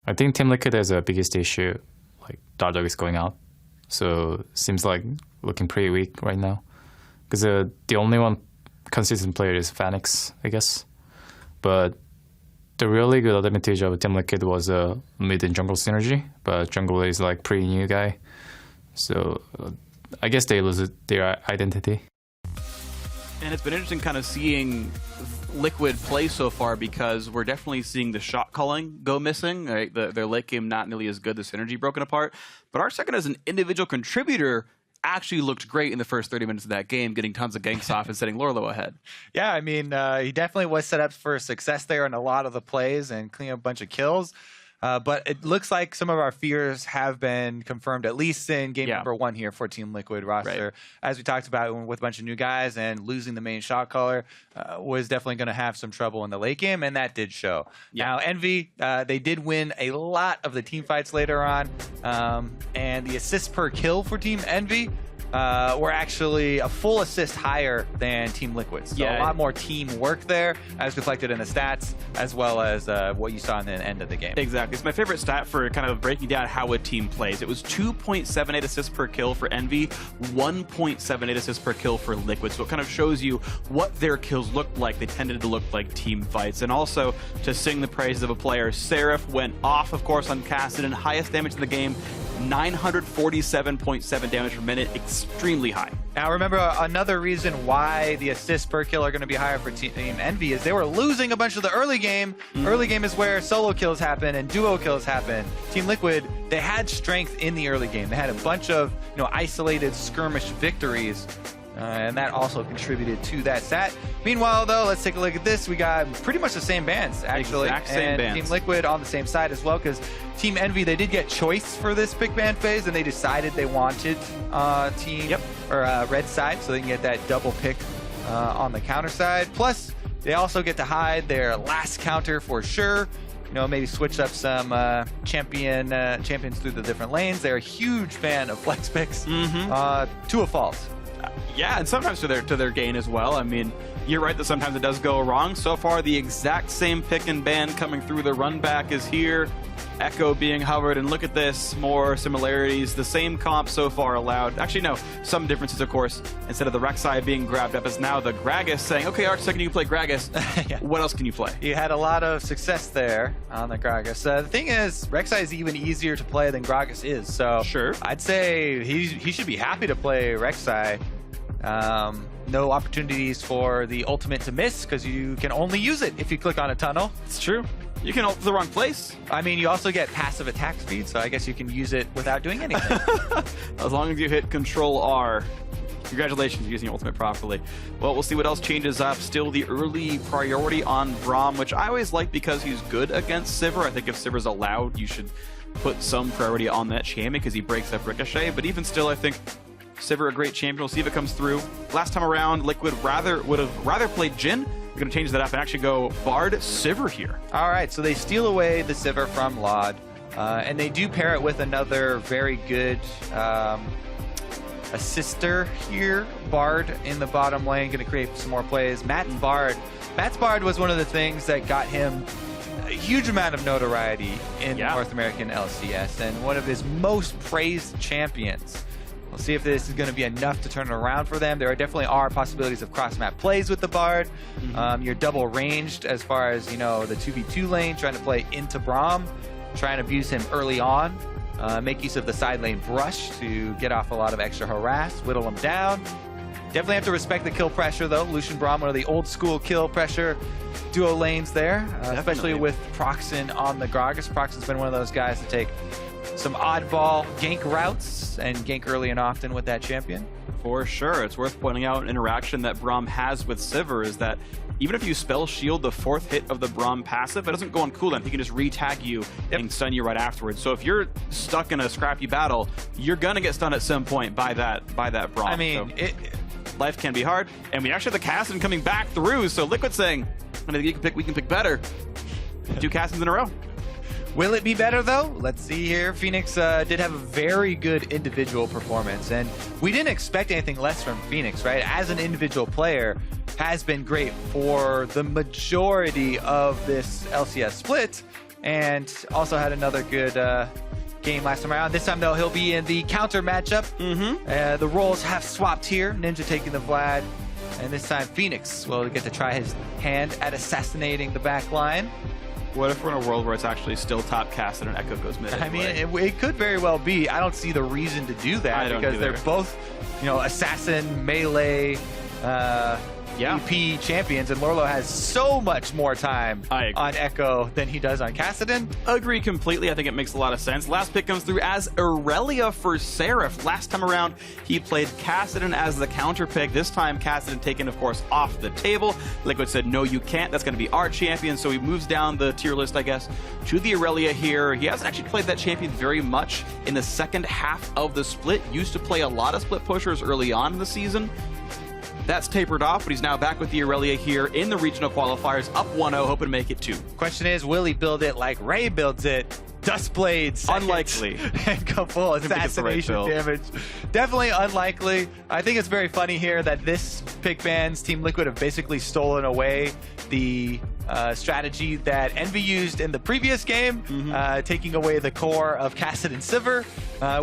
I think Team Liquid has a biggest issue, like Dardog is going out, so seems like looking pretty weak right now. Because the only one consistent player is Phoenix, I guess. But the really good advantage of Team Liquid was mid and jungle synergy, but jungle is like pretty new guy, so I guess they lose their identity. And it's been interesting kind of seeing Liquid play so far, because we're definitely seeing the shot calling go missing. Right? Their late game not nearly as good, the synergy broken apart. But Arctic as an individual contributor actually looked great in the first 30 minutes of that game, getting tons of ganks off and setting Lorlo ahead. Yeah, I mean, he definitely was set up for success there in a lot of the plays and cleaning up a bunch of kills. But it looks like some of our fears have been confirmed, at least in game number 1 here for Team Liquid roster. Right. As we talked about with a bunch of new guys and losing the main shot caller, was definitely going to have some trouble in the late game, and that did show. Yeah. Now, Envy, they did win a lot of the team fights later on, and the assists per kill for Team Envy were actually a full assist higher than Team Liquid. So a lot more teamwork there, as reflected in the stats, as well as what you saw in the end of the game. Exactly. It's my favorite stat for kind of breaking down how a team plays. It was 2.78 assists per kill for Envy, 1.78 assists per kill for Liquid. So it kind of shows you what their kills looked like. They tended to look like team fights. And also, to sing the praises of a player, Seraph went off, of course, on Cassidy, highest damage in the game, 947.7 damage per minute, extremely high. Now remember, another reason why the assists per kill are going to be higher for Team Envy is they were losing a bunch of the early game. Early game is where solo kills happen and duo kills happen. Team Liquid, they had strength in the early game. They had a bunch of isolated skirmish victories. And that also contributed to that stat. Meanwhile, though, let's take a look at this. We got pretty much the same bands, actually. Exact same bands. Team Liquid on the same side as well, because Team Envy, they did get choice for this pick ban phase, and they decided they wanted red side, so they can get that double pick on the counter side. Plus, they also get to hide their last counter for sure. Maybe switch up some champions through the different lanes. They're a huge fan of flex picks to a fault. Yeah, and sometimes to their gain as well. I mean, you're right that sometimes it does go wrong. So far, the exact same pick and ban coming through. The run back is here. Echo being hovered, and look at this, more similarities. The same comp so far allowed. Actually, no, some differences, of course. Instead of the Rek'Sai being grabbed up, is now the Gragas saying, okay, Arctic, you can play Gragas. What else can you play? You had a lot of success there on the Gragas. The thing is, Rek'Sai is even easier to play than Gragas is, so sure. I'd say he should be happy to play Rek'Sai. No opportunities for the ultimate to miss, because you can only use it if you click on a tunnel. It's true. You can ult to the wrong place. I mean, you also get passive attack speed, so I guess you can use it without doing anything. As long as you hit Control R. Congratulations, using your ultimate properly. Well, we'll see what else changes up. Still the early priority on Braum, which I always like because he's good against Sivir. I think if Sivir's allowed, you should put some priority on that champion because he breaks up Ricochet. But even still, I think Sivir a great champion. We'll see if it comes through. Last time around, Liquid would have rather played Jhin. We're going to change that up and actually go Bard Sivir here. All right, so they steal away the Sivir from Laud, and they do pair it with another very good assister here, Bard in the bottom lane, going to create some more plays. Matt's Bard was one of the things that got him a huge amount of notoriety in North American LCS, and one of his most praised champions. We'll see if this is going to be enough to turn it around for them. There definitely are possibilities of cross-map plays with the Bard. You're double ranged as far as, the 2v2 lane, trying to play into Braum, try and abuse him early on, make use of the side lane brush to get off a lot of extra harass, whittle him down. Definitely have to respect the kill pressure, though. Lucian Braum, one of the old school kill pressure duo lanes there, especially with Proxen on the Gragas. Proxen's been one of those guys to take some oddball gank routes and gank early and often with that champion. For sure. It's worth pointing out an interaction that Braum has with Sivir is that even if you spell shield the 4th hit of the Braum passive, it doesn't go on cooldown. He can just re-tag you and stun you right afterwards. So if you're stuck in a scrappy battle, you're gonna get stunned at some point by that Braum. I mean, so life can be hard, and we actually have the Cassin coming back through. So Liquid saying, I think we can pick better. 2 Cassins in a row. Will it be better, though? Let's see here. Phoenix did have a very good individual performance, and we didn't expect anything less from Phoenix, right? As an individual player, has been great for the majority of this LCS split, and also had another good game last time around. This time, though, he'll be in the counter matchup. The roles have swapped here. Ninja taking the Vlad, and this time Phoenix will get to try his hand at assassinating the back line. What if we're in a world where it's actually still top cast and an Echo goes mid? I mean, it could very well be. I don't see the reason to do that because they're both, assassin, melee, EP champions, and Lorlo has so much more time on Echo than he does on Kassadin. Agree completely. I think it makes a lot of sense. Last pick comes through as Aurelia for Seraph. Last time around, he played Kassadin as the counter pick. This time, Kassadin taken, of course, off the table. Liquid said, no, you can't. That's going to be our champion. So he moves down the tier list, I guess, to the Aurelia here. He hasn't actually played that champion very much in the second half of the split. Used to play a lot of split pushers early on in the season. That's tapered off, but he's now back with the Aurelia here in the regional qualifiers, up 1-0, hoping to make it 2. Question is, will he build it like Ray builds it? Dustblade, unlikely, and go full assassination damage. Definitely unlikely. I think it's very funny here that this pick ban's Team Liquid have basically stolen away the strategy that Envy used in the previous game, taking away the core of Kassadin Sivir,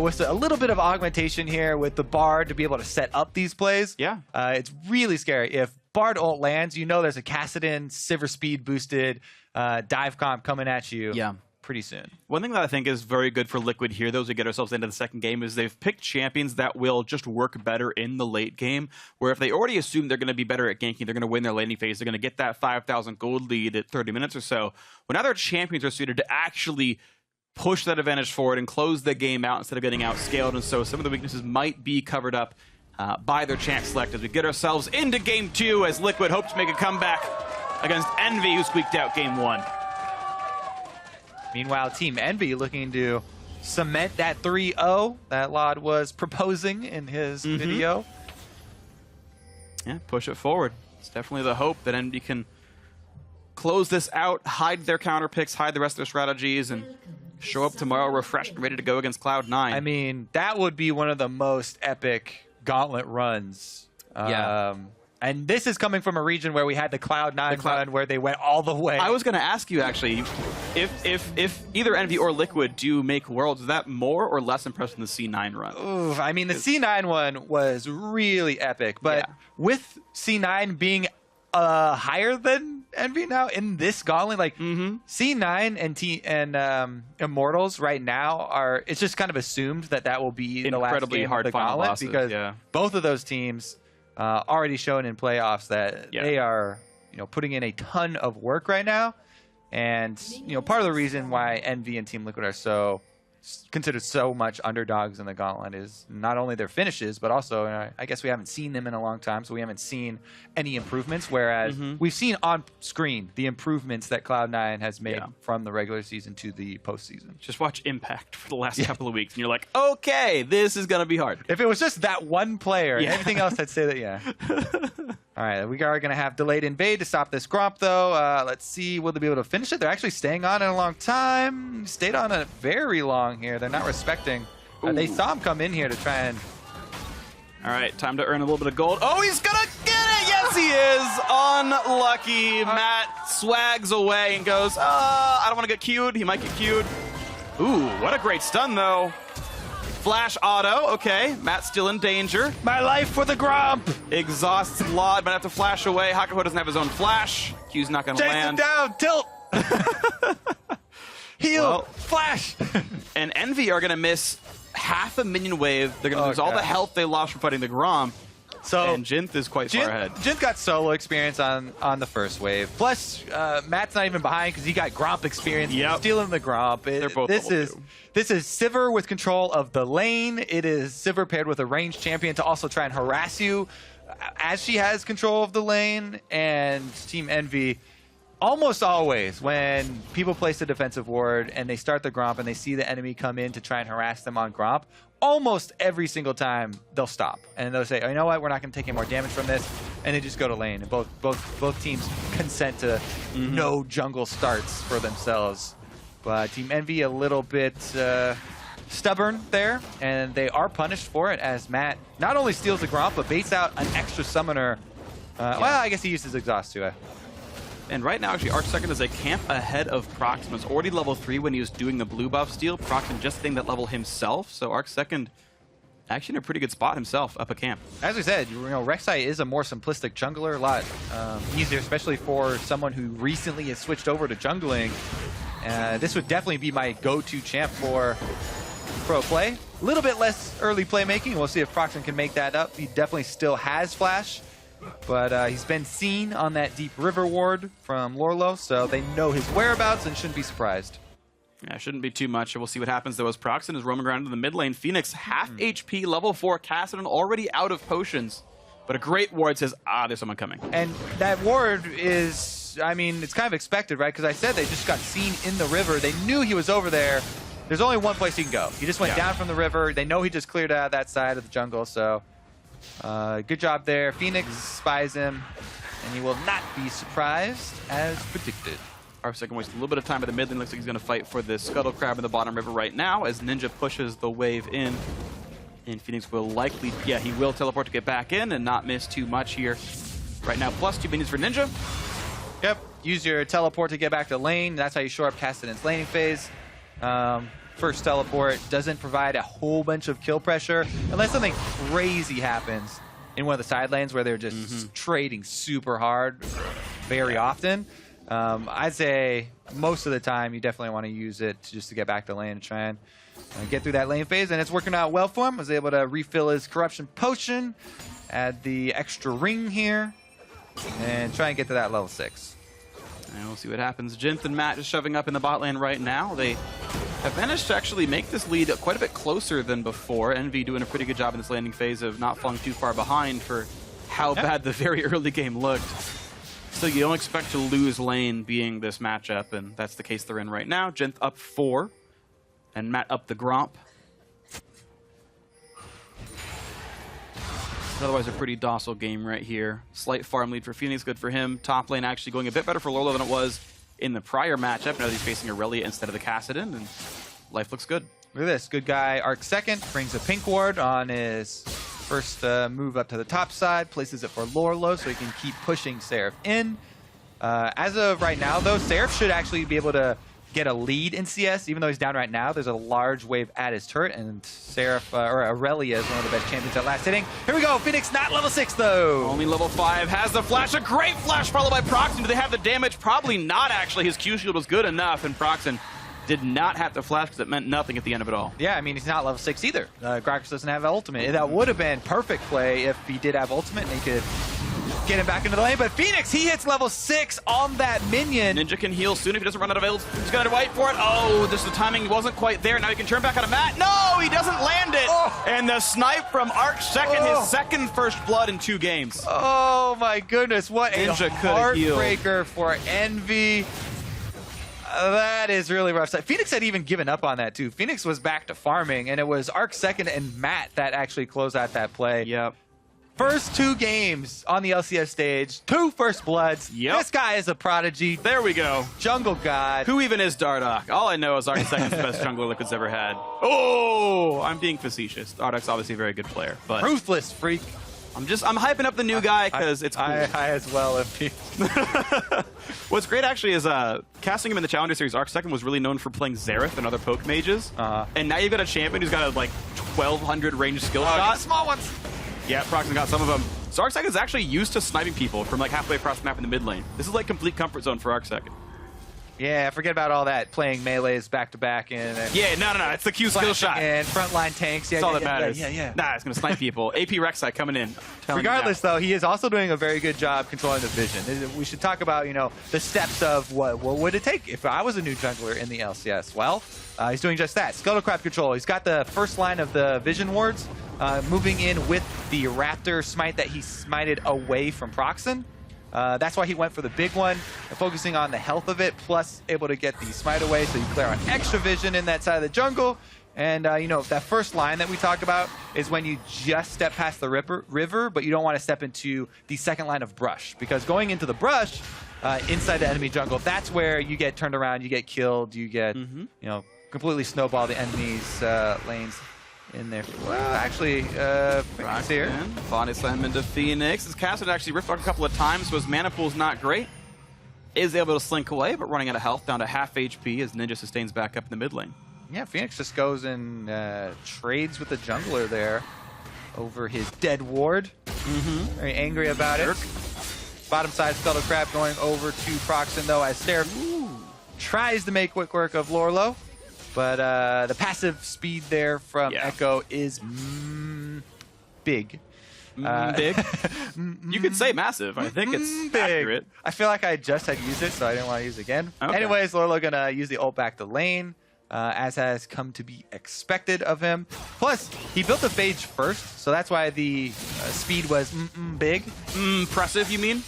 with a little bit of augmentation here with the Bard to be able to set up these plays. It's really scary. If Bard ult lands, there's a Kassadin Sivir speed boosted dive comp coming at you. Pretty soon. One thing that I think is very good for Liquid here, though, as we get ourselves into the second game, is they've picked champions that will just work better in the late game, where if they already assume they're going to be better at ganking, they're going to win their laning phase, they're going to get that 5,000 gold lead at 30 minutes or so, well, now their champions are suited to actually push that advantage forward and close the game out instead of getting outscaled, and so some of the weaknesses might be covered up by their champ select as we get ourselves into game 2 as Liquid hopes to make a comeback against Envy, who squeaked out game 1. Meanwhile, Team Envy looking to cement that 3-0 that Lod was proposing in his video. Yeah, push it forward. It's definitely the hope that Envy can close this out, hide their counter picks, hide the rest of their strategies, and show up tomorrow refreshed and ready to go against Cloud9. I mean, that would be one of the most epic gauntlet runs. And this is coming from a region where we had the Cloud9 run where they went all the way. I was going to ask you, actually, if either Envy or Liquid do make Worlds, is that more or less impressive than the C9 run? Oof, I mean, the C9 one was really epic, but with C9 being higher than Envy now in this gauntlet, like C9 and Immortals right now it's just kind of assumed that will be the last game hard of the final gauntlet losses, because both of those teams already shown in playoffs that they are, putting in a ton of work right now, and part of the reason why Envy and Team Liquid are considered so much underdogs in the gauntlet is not only their finishes, but also I guess we haven't seen them in a long time, so we haven't seen any improvements. Whereas we've seen on screen the improvements that Cloud9 has made from the regular season to the postseason. Just watch Impact for the last couple of weeks, and you're like, okay, this is gonna be hard. If it was just that one player, and everything else, I'd say that All right, we are going to have delayed invade to stop this Gromp, though. Let's see, will they be able to finish it? They're actually staying on it a long time. Stayed on it very long here. They're not respecting. They saw him come in here to try and... All right, time to earn a little bit of gold. Oh, he's going to get it! Yes, he is! Unlucky. Matt swags away and goes, I don't want to get queued. He might get queued. Ooh, what a great stun, though. Flash auto, okay. Matt's still in danger. My life for the Gromp! Exhausts Lod, but have to flash away. Hakuho doesn't have his own flash. Q's not going to land. Chase him down, tilt! Heal, flash! And Envy are going to miss half a minion wave. They're going to lose all the health they lost from fighting the Gromp. And Jinth is quite far ahead. Jinth got solo experience on the first wave. Plus, Matt's not even behind because he got Gromp experience. Stealing the Gromp. They're both This is Sivir with control of the lane. It is Sivir paired with a ranged champion to also try and harass you as she has control of the lane. And Team Envy, almost always when people place a defensive ward and they start the Gromp and they see the enemy come in to try and harass them on Gromp, almost every single time they'll stop and they'll say, oh, you know what, we're not going to take any more damage from this, and they just go to lane. And both teams consent to no jungle starts for themselves. But Team Envy a little bit stubborn there, and they are punished for it as Matt not only steals the Gromp but baits out an extra summoner. Well, I guess he uses exhaust too. And right now, actually, Arc Second is a camp ahead of Proxim. It's already level 3 when he was doing the blue buff steal. Proxim just hitting that level himself. So Arc Second actually in a pretty good spot himself up a camp. As we said, Rek'Sai is a more simplistic jungler, a lot easier, especially for someone who recently has switched over to jungling. This would definitely be my go-to champ for pro play. A little bit less early playmaking. We'll see if Proxim can make that up. He definitely still has flash, but he's been seen on that deep river ward from Lorlo, so they know his whereabouts and shouldn't be surprised. Yeah, shouldn't be too much. We'll see what happens, though, as Proxim is roaming around in the mid lane. Phoenix, half HP, level 4, Kassadin already out of potions. But a great ward says, there's someone coming. And that ward is, I mean, it's kind of expected, right? Because I said they just got seen in the river. They knew he was over there. There's only one place he can go. He just went down from the river. They know he just cleared out that side of the jungle, so good job there. Phoenix spies him, and he will not be surprised, as predicted. Arc Second wastes a little bit of time at the mid lane. Looks like he's going to fight for the Scuttle Crab in the bottom river right now as Ninja pushes the wave in. And Phoenix will likely, he will teleport to get back in and not miss too much here. Right now, plus 2 minions for Ninja. Yep, use your teleport to get back to lane. That's how you shore up Kassadin's laning phase. First teleport doesn't provide a whole bunch of kill pressure unless something crazy happens in one of the side lanes where they're just trading super hard very often. I'd say most of the time you definitely want to use it just to get back to lane and try and get through that lane phase, and it's working out well for him. Was able to refill his corruption potion, add the extra ring here, and try and get to that level 6. And we'll see what happens. Jinth and Matt just shoving up in the bot lane right now. They have managed to actually make this lead quite a bit closer than before. Envy doing a pretty good job in this landing phase of not falling too far behind for how bad the very early game looked. So you don't expect to lose lane being this matchup, and that's the case they're in right now. Jinth up 4, and Matt up the Gromp. Otherwise, a pretty docile game right here. Slight farm lead for Phoenix, good for him. Top lane actually going a bit better for Lorlo than it was in the prior matchup. Now that he's facing Aurelia instead of the Kassadin, and life looks good. Look at this, good guy. Arc Second brings a pink ward on his first move up to the top side, places it for Lorlo so he can keep pushing Seraph in. As of right now, though, Seraph should actually be able to get a lead in CS, even though he's down right now. There's a large wave at his turret, and Seraph, or Aurelia is one of the best champions at last hitting. Here we go, Phoenix not level 6 though. Only level 5, has the flash, a great flash followed by Proxim. Do they have the damage? Probably not, actually. His Q shield was good enough, and Proxim did not have to flash because it meant nothing at the end of it all. Yeah, I mean, he's not level 6 either. Gragas doesn't have ultimate. That would have been perfect play if he did have ultimate and he could get him back into the lane, but Phoenix, he hits level 6 on that minion. Ninja can heal soon if he doesn't run out of ult. He's going to wait for it. Oh, just the timing wasn't quite there. Now he can turn back on a Matt. No, he doesn't land it. Oh. And the snipe from Arc Second, his second first blood in 2 games. Oh my goodness, what Ninja a coulda heartbreaker for Envy. That is really rough. Phoenix had even given up on that too. Phoenix was back to farming, and it was Arc Second and Matt that actually closed out that play. Yep. First 2 games on the LCS stage, 2 first bloods. Yep. This guy is a prodigy. There we go. Jungle god. Who even is Dardoch? All I know is Arc Second's the best jungler Liquid's ever had. Oh, I'm being facetious. Dardoch's obviously a very good player, but Ruthless freak. I'm hyping up the new guy because it's cool. I as well, FP. What's great actually is casting him in the Challenger Series, Arc Second was really known for playing Xerath and other poke mages. And now you've got a champion who's got a like 1200 range skill shot. Small ones. Yeah, Proxim got some of them. So Arc Second is actually used to sniping people from like halfway across the map in the mid lane. This is like complete comfort zone for Arc Second. Yeah, forget about all that playing melees back to back and yeah, no, it's the Q skill shot and frontline tanks. Yeah, that's all that matters. Yeah. Nah, it's gonna snipe people. AP Rek'Sai coming in. Regardless, though, he is also doing a very good job controlling the vision. We should talk about the steps of what would it take if I was a new jungler in the LCS. Well, he's doing just that. Scuttle Crab control. He's got the first line of the vision wards, moving in with the Raptor smite that he smited away from Proxim. That's why he went for the big one, focusing on the health of it, plus able to get the smite away so you clear out extra vision in that side of the jungle. And, that first line that we talk about is when you just step past the river, but you don't want to step into the second line of brush. Because going into the brush, inside the enemy jungle, that's where you get turned around, you get killed, you get, completely snowball the enemy's lanes in there. Well, actually, Phoenix here. Body slam into Phoenix. His Kassadin actually ripped off a couple of times, so his mana pool's not great. is able to slink away, but running out of health, down to half HP as Ninja sustains back up in the mid lane. Yeah, Phoenix just goes and trades with the jungler there over his dead ward. Very angry about it. Bottom side Scuttle Crab going over to Proxen though, as Seraph tries to make quick work of Lorlo. But the passive speed there from Echo is big. Big? You could say massive. I think it's big. accurate. I feel like I just had used it, so I didn't want to use it again. Okay. Anyways, Lorlo gonna use the ult back to lane, as has come to be expected of him. Plus, he built the phage first, so that's why the speed was big. Impressive, you mean?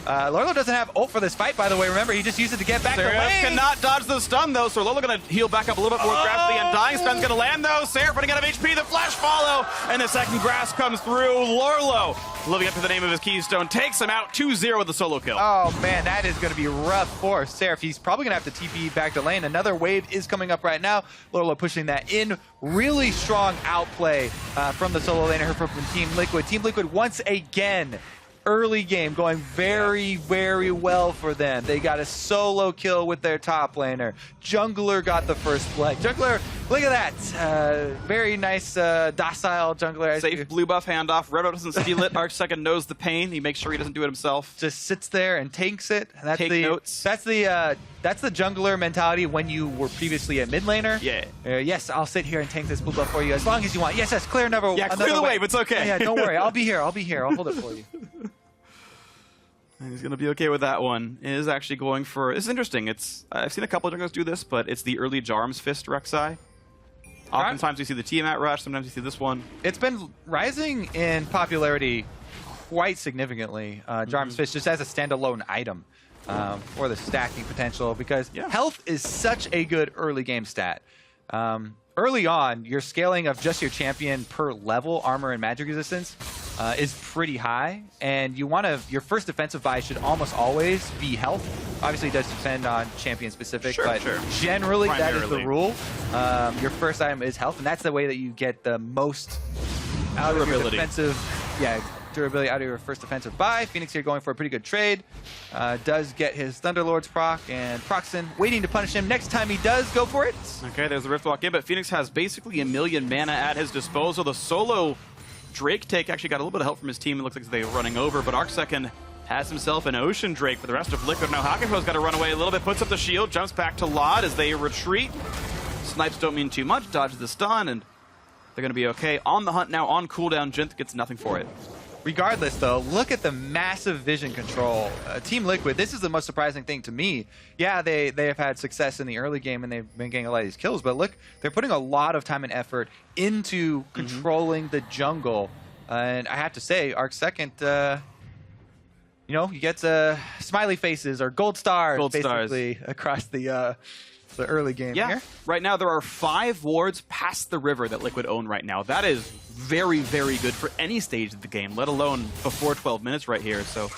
Lorlo doesn't have ult for this fight, by the way. Remember, he just used it to get back to Seraph lane. cannot dodge the stun, though, so Lorlo going to heal back up a little bit more graphically, and Dying Stun's going to land, though. Seraph running out of HP, the flash follow, and the second grass comes through. Lorlo, living up to the name of his keystone, takes him out 2-0 with the solo kill. Oh, man, that is going to be rough for Seraph. He's probably going to have to TP back to lane. Another wave is coming up right now. Lorlo pushing that in. Really strong outplay from the solo laner from Team Liquid. Team Liquid once again, early game going very, very well for them. They got a solo kill with their top laner. Jungler got the first flag. Jungler, look at that. Very nice, docile jungler. Safe blue buff handoff. Red doesn't steal it. Arc second knows the pain. He makes sure he doesn't do it himself. Just sits there and tanks it. And that's Take notes. That's the jungler mentality when you were previously a mid laner. Yeah. Yes, I'll sit here and tank this blue buff for you as long as you want. Yes, clear another. Yeah, clear the wave. It's okay. Yeah, don't worry. I'll be here. I'll hold it for you. And he's going to be okay with that one. It is actually going for... It's interesting. I've seen a couple of junglers do this, but it's the early Jarm's Fist Rek'Sai. Oftentimes you see the Tiamat Rush. Sometimes you see this one. It's been rising in popularity quite significantly. Jarm's Fist just as a standalone item for the stacking potential, because health is such a good early game stat. Early on, your scaling of just your champion per level, armor and magic resistance, is pretty high, and your first defensive buy should almost always be health. Obviously, it does depend on champion specific, but generally that is the rule. Your first item is health, and that's the way that you get the most out of your defensive. Durability out of your first defensive buy. Phoenix here going for a pretty good trade. Does get his Thunderlord's proc, and Proxen waiting to punish him next time he does go for it. Okay, there's the Rift Walk in, but Phoenix has basically 1 million mana at his disposal. The solo Drake take actually got a little bit of help from his team. It looks like they're running over, but Arcsecond has himself an Ocean Drake for the rest of Liquid. Now Hakuho's got to run away a little bit, puts up the shield, jumps back to Lod as they retreat. Snipes don't mean too much, dodges the stun, and they're going to be okay. On the hunt now, on cooldown, Jint gets nothing for it. Regardless, though, look at the massive vision control. Team Liquid, this is the most surprising thing to me. Yeah, they have had success in the early game, and they've been getting a lot of these kills, but look, they're putting a lot of time and effort into controlling the jungle. And I have to say, Arcsecond, you get smiley faces or gold stars, basically, across the early game here. Right now there are 5 wards past the river that Liquid own right now. That is very, very good for any stage of the game, let alone before 12 minutes right here. So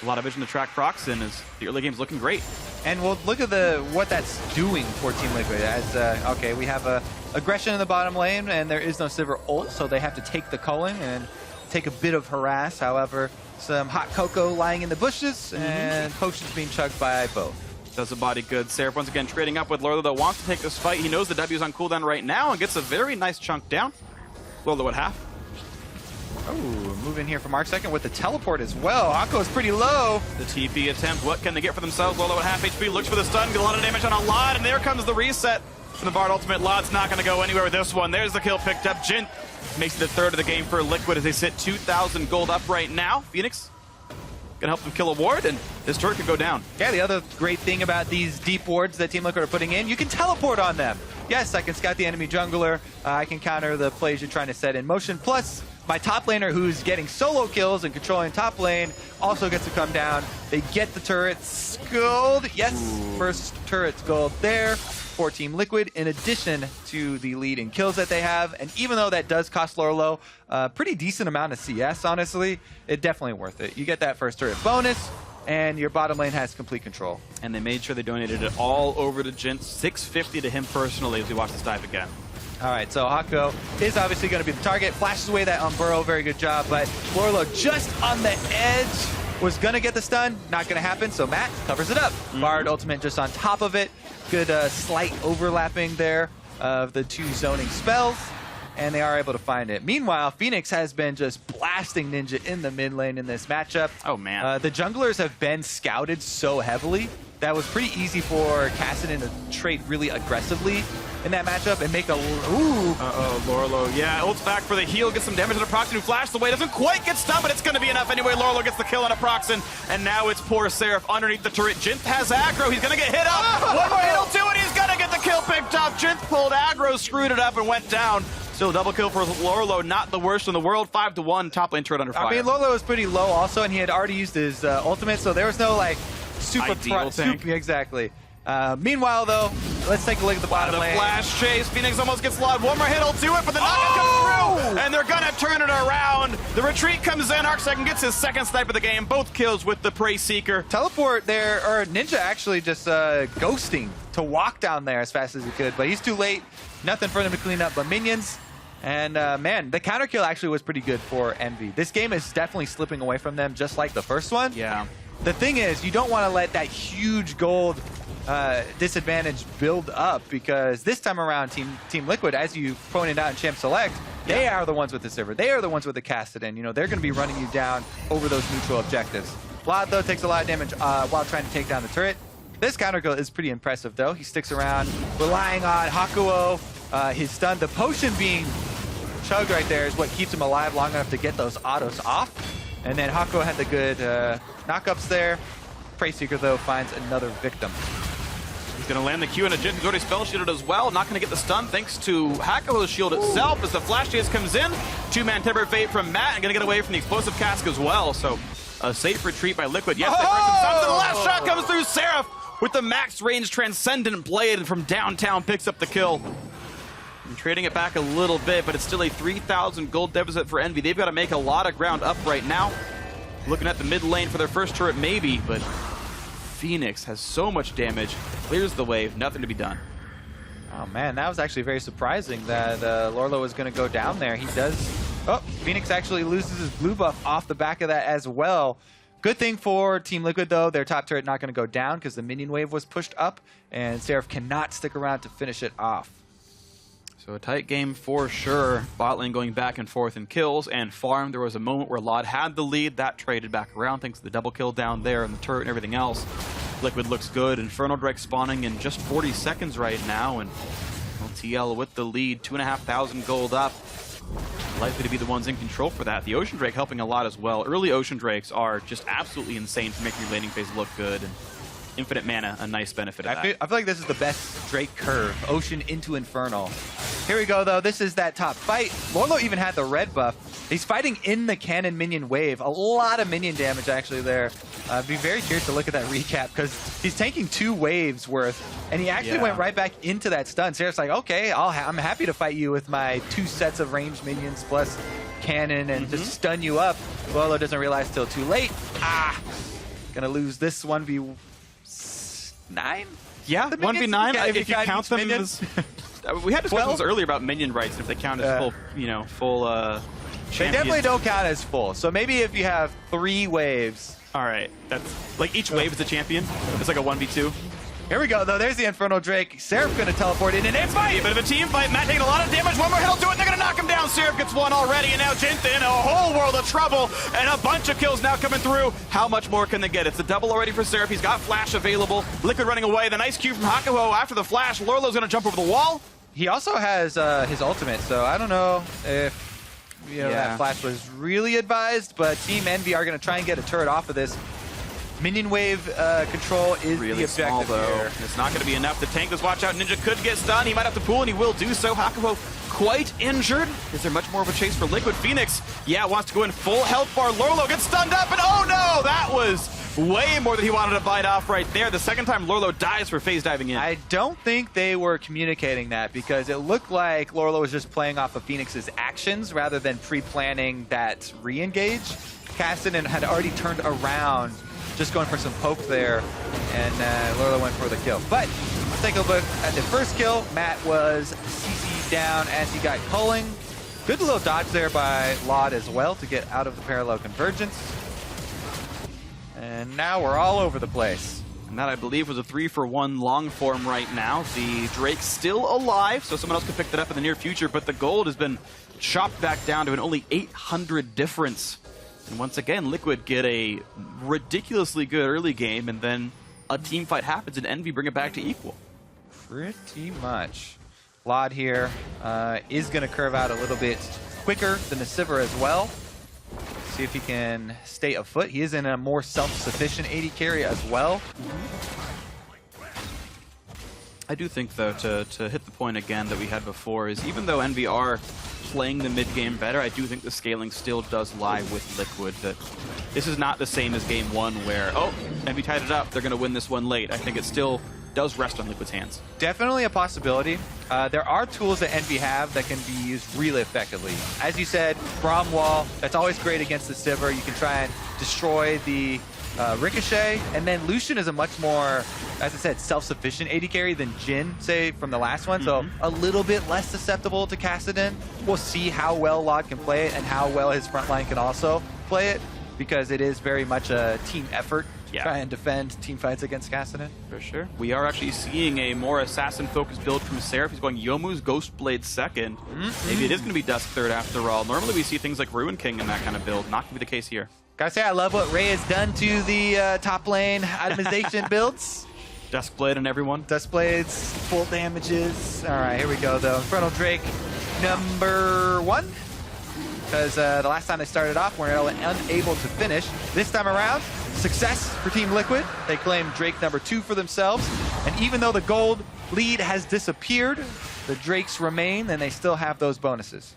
a lot of vision to track Proxen as the early game's looking great. And we'll look at what that's doing for Team Liquid. As okay, we have aggression in the bottom lane, and there is no Sivir ult, so they have to take the culling and take a bit of harass. However, some hot cocoa lying in the bushes, and potions being chugged by both. Does the body good. Seraph once again trading up with Lorlo that wants to take this fight. He knows the W's on cooldown right now and gets a very nice chunk down. Lorlo at half. Oh, move in here from Arcsecond with the teleport as well. Akko is pretty low. The TP attempt. What can they get for themselves? Lorlo at half HP. Looks for the stun. Get a lot of damage on a Lod. And there comes the reset from the Bard ultimate. Lod's not going to go anywhere with this one. There's the kill picked up. Jint makes it the third of the game for Liquid as they sit 2,000 gold up right now. Phoenix gonna help them kill a ward, and this turret could go down. Yeah, the other great thing about these deep wards that Team Liquid are putting in, you can teleport on them. Yes, I can scout the enemy jungler. I can counter the plays you're trying to set in motion. Plus, my top laner, who's getting solo kills and controlling top lane, also gets to come down. They get the turrets gold. Yes, first turret's gold there for Team Liquid, in addition to the lead in kills that they have. And even though that does cost Lorlo a pretty decent amount of CS, honestly, it's definitely worth it. You get that first turret bonus, and your bottom lane has complete control. And they made sure they donated it all over to Jint. 650 to him personally as we watch this dive again. All right, so Hako is obviously going to be the target. Flashes away that Umburo, very good job. But Lorlo just on the edge was going to get the stun. Not going to happen, so Matt covers it up. Bard ultimate just on top of it. Good slight overlapping there of the two zoning spells, and they are able to find it. Meanwhile, Phoenix has been just blasting Ninja in the mid lane in this matchup. Oh, man. The junglers have been scouted so heavily that was pretty easy for Cassidy to trade really aggressively in that matchup and make a... Ooh! Uh-oh, Lorlo. Yeah, ults back for the heal, gets some damage on a Proxen who flashed away. Doesn't quite get stunned, but it's going to be enough anyway. Lorlo gets the kill on a Proxen, and now it's poor Seraph underneath the turret. Jinth has aggro. He's going to get hit up. One more hit will do it. He's going to get the kill picked up. Jinth pulled aggro, screwed it up, and went down. Still a double kill for Lorlo, not the worst in the world. 5-1, top lane turret under fire. I mean, Lorlo was pretty low also, and he had already used his ultimate, so there was no, like, super... Exactly. Meanwhile, though, let's take a look at the bottom lane. The flash chase. Phoenix almost gets loud. One more hit will do it, but the knockout comes through, and they're going to turn it around. The retreat comes in. Arcsecond gets his second snipe of the game. Both kills with the Prey Seeker. Teleport there, or Ninja actually just ghosting to walk down there as fast as he could, but he's too late. Nothing for them to clean up but minions. And, man, the counter kill actually was pretty good for Envy. This game is definitely slipping away from them, just like the first one. Yeah. The thing is, you don't want to let that huge gold disadvantage build up, because this time around, Team Liquid, as you pointed out in Champ Select, they are the ones with the server. They are the ones with the Cassidy. You know, they're going to be running you down over those neutral objectives. Vlad, though, takes a lot of damage while trying to take down the turret. This counter kill is pretty impressive, though. He sticks around, relying on Hakuo, his stun. The potion being chugged right there is what keeps him alive long enough to get those autos off. And then Hakuo had the good knockups there. Prey Seeker, though, finds another victim. He's going to land the Q, and a Jin who's already spell shielded as well. Not going to get the stun thanks to Hakuo's shield itself as the flash chase comes in. Two-man Tempered Fate from Matt, and going to get away from the explosive cask as well. So a safe retreat by Liquid. Yes, they break some stuns, and the last shot comes through. Seraph with the max range Transcendent Blade from downtown picks up the kill. And trading it back a little bit, but it's still a 3,000 gold deficit for Envy. They've got to make a lot of ground up right now. Looking at the mid lane for their first turret, maybe, but Phoenix has so much damage, clears the wave, nothing to be done. Oh man, that was actually very surprising that Lorlo was going to go down there. He does... Oh, Phoenix actually loses his blue buff off the back of that as well. Good thing for Team Liquid, though, their top turret not going to go down because the minion wave was pushed up, and Seraph cannot stick around to finish it off. So a tight game for sure. Bot lane going back and forth in kills and farm. There was a moment where Lod had the lead. That traded back around thanks to the double kill down there and the turret and everything else. Liquid looks good. Infernal Drake spawning in just 40 seconds right now. And well, TL with the lead. 2,500 gold up. Likely to be the ones in control for that. The Ocean Drake helping a lot as well. Early Ocean Drakes are just absolutely insane for making your laning phase look good. And infinite mana, a nice benefit of that. I feel like this is the best Drake curve. Ocean into Infernal. Here we go, though. This is that top fight. Lorlo even had the red buff. He's fighting in the cannon minion wave. A lot of minion damage, actually, there. Be very curious to look at that recap, because he's tanking 2 waves worth, and he actually went right back into that stun. Seraph's like, okay, I'm happy to fight you with my 2 sets of ranged minions plus cannon and just stun you up. Lorlo doesn't realize till too late. Gonna lose this 1v9? Yeah, 1v9 if you count them as... We had discussions earlier about minion rights, and if they count as full, full champions. They definitely don't count as full. So maybe if you have 3 waves. All right, that's like each wave is a champion. It's like a 1v2. Here we go, though. There's the Infernal Drake. Seraph going to teleport in, and it's a bit of a team fight. Matt taking a lot of damage. One more hit will do it. They're going to knock him down. Seraph gets one already, and now Jinth in a whole world of trouble, and a bunch of kills now coming through. How much more can they get? It's a double already for Seraph. He's got Flash available. Liquid running away. The nice Q from Hakuo after the Flash. Lorlo's going to jump over the wall. He also has his ultimate, so I don't know if that Flash was really advised, but Team Envy are going to try and get a turret off of this. Minion wave control is really the objective small, though. here. It's not going to be enough. The tank does watch out. Ninja could get stunned. He might have to pull, and he will do so. Hakuo quite injured. Is there much more of a chase for Liquid? Phoenix, wants to go in full health bar. Lorlo gets stunned up, and oh no, that was way more than he wanted to bite off right there. The second time Lorlo dies for phase diving in. I don't think they were communicating that, because it looked like Lorlo was just playing off of Phoenix's actions rather than pre-planning that re-engage. Cassidy had already turned around, just going for some poke there, and Lorlo went for the kill. But let's take a look at the first kill. Matt was CC'd down as he got culling. Good little dodge there by Laud as well to get out of the parallel convergence. And now we're all over the place. And that, I believe, was a 3-for-1 long form right now. The Drake's still alive, so someone else could pick that up in the near future, but the gold has been chopped back down to an only 800 difference. And once again, Liquid get a ridiculously good early game, and then a team fight happens, and Envy bring it back to equal. Pretty much. Lod here is going to curve out a little bit quicker than the Sivir as well. See if he can stay afoot. He is in a more self-sufficient AD carry as well. I do think, though, to hit the point again that we had before, is even though Envy are playing the mid-game better, I do think the scaling still does lie with Liquid. That this is not the same as Game 1 where, oh, Envy tied it up, they're going to win this one late. I think it still does rest on Liquid's hands. Definitely a possibility. There are tools that Envy have that can be used really effectively. As you said, Braum Wall, that's always great against the Sivir. You can try and destroy the Ricochet, and then Lucian is a much more, as I said, self-sufficient AD carry than Jhin, say, from the last one, so a little bit less susceptible to Kassadin. We'll see how well Lod can play it and how well his front line can also play it, because it is very much a team effort to try and defend team fights against Kassadin. For sure. We are actually seeing a more assassin-focused build from Seraph. He's going Yomu's Ghostblade second. Maybe it is going to be Dusk third after all. Normally we see things like Ruin King in that kind of build. Not going to be the case here. Gotta say, I love what Ray has done to the top lane itemization builds. Duskblade and everyone. Duskblades, full damages. All right, here we go, though. Infernal Drake number 1. Because the last time they started off, we were unable to finish. This time around, success for Team Liquid. They claim Drake number 2 for themselves. And even though the gold lead has disappeared, the Drakes remain, and they still have those bonuses.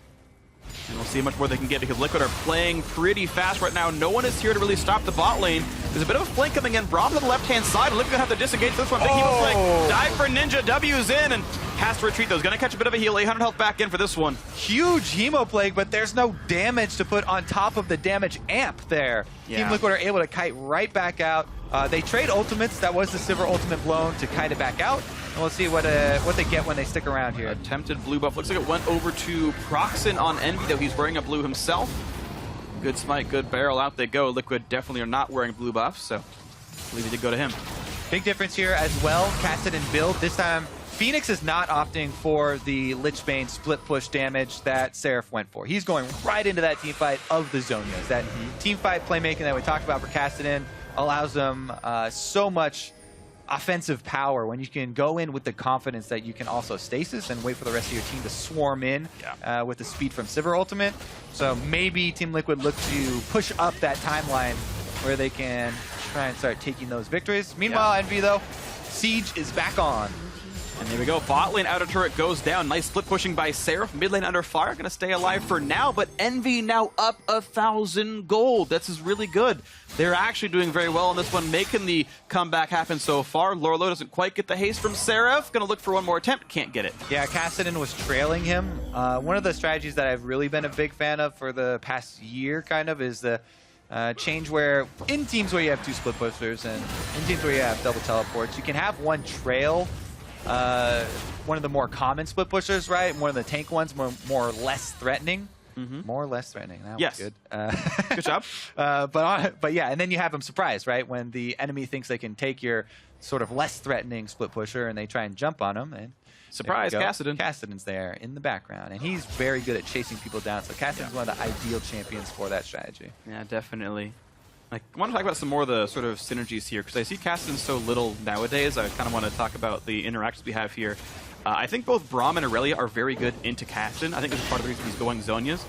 And we'll see how much more they can get, because Liquid are playing pretty fast right now. No one is here to really stop the bot lane. There's a bit of a flank coming in. Braum to the left-hand side. Liquid gonna have to disengage this one. Big Hemo flank. Dive for Ninja. W's in and has to retreat, though. He's gonna catch a bit of a heal. 800 health back in for this one. Huge Hemo Plague, but there's no damage to put on top of the damage amp there. Team Liquid are able to kite right back out. They trade ultimates. That was the Sivir ultimate blown to kite it back out. And we'll see what they get when they stick around here. Attempted blue buff. Looks like it went over to Proxen on Envy, though he's wearing a blue himself. Good smite, good barrel. Out they go. Liquid definitely are not wearing blue buffs, so I believe he did go to him. Big difference here as well. Kassadin build. This time, Phoenix is not opting for the Lichbane split push damage that Seraph went for. He's going right into that team fight of the Zhonya's. That team fight playmaking that we talked about for Kassadin allows them so much offensive power when you can go in with the confidence that you can also stasis and wait for the rest of your team to swarm in with the speed from Sivir ultimate. So maybe Team Liquid look to push up that timeline where they can try and start taking those victories. Meanwhile, Envy, though, Siege is back on. And there we go. Bot lane outer turret goes down. Nice split pushing by Seraph. Mid lane under fire. Going to stay alive for now. But Envy now up 1,000 gold. This is really good. They're actually doing very well on this one, making the comeback happen so far. Lorlo doesn't quite get the haste from Seraph. Going to look for one more attempt. Can't get it. Yeah, Kassadin was trailing him. One of the strategies that I've really been a big fan of for the past year, kind of, is the change where in teams where you have 2 split pushers and in teams where you have double teleports, you can have one trail one of the more common split pushers, right? One of the tank ones, more or less threatening. More or less threatening. That was good. Good job. But yeah, and then you have them surprised, right? When the enemy thinks they can take your sort of less threatening split pusher and they try and jump on them. And surprise, Kassadin. Kassadin's there in the background, and he's very good at chasing people down. So Kassadin's one of the ideal champions for that strategy. Yeah, definitely. I want to talk about some more of the sort of synergies here, because I see Kassadin so little nowadays. I kind of want to talk about the interactions we have here. I think both Braum and Aurelia are very good into Kassadin. I think this is part of the reason he's going Zhonya's.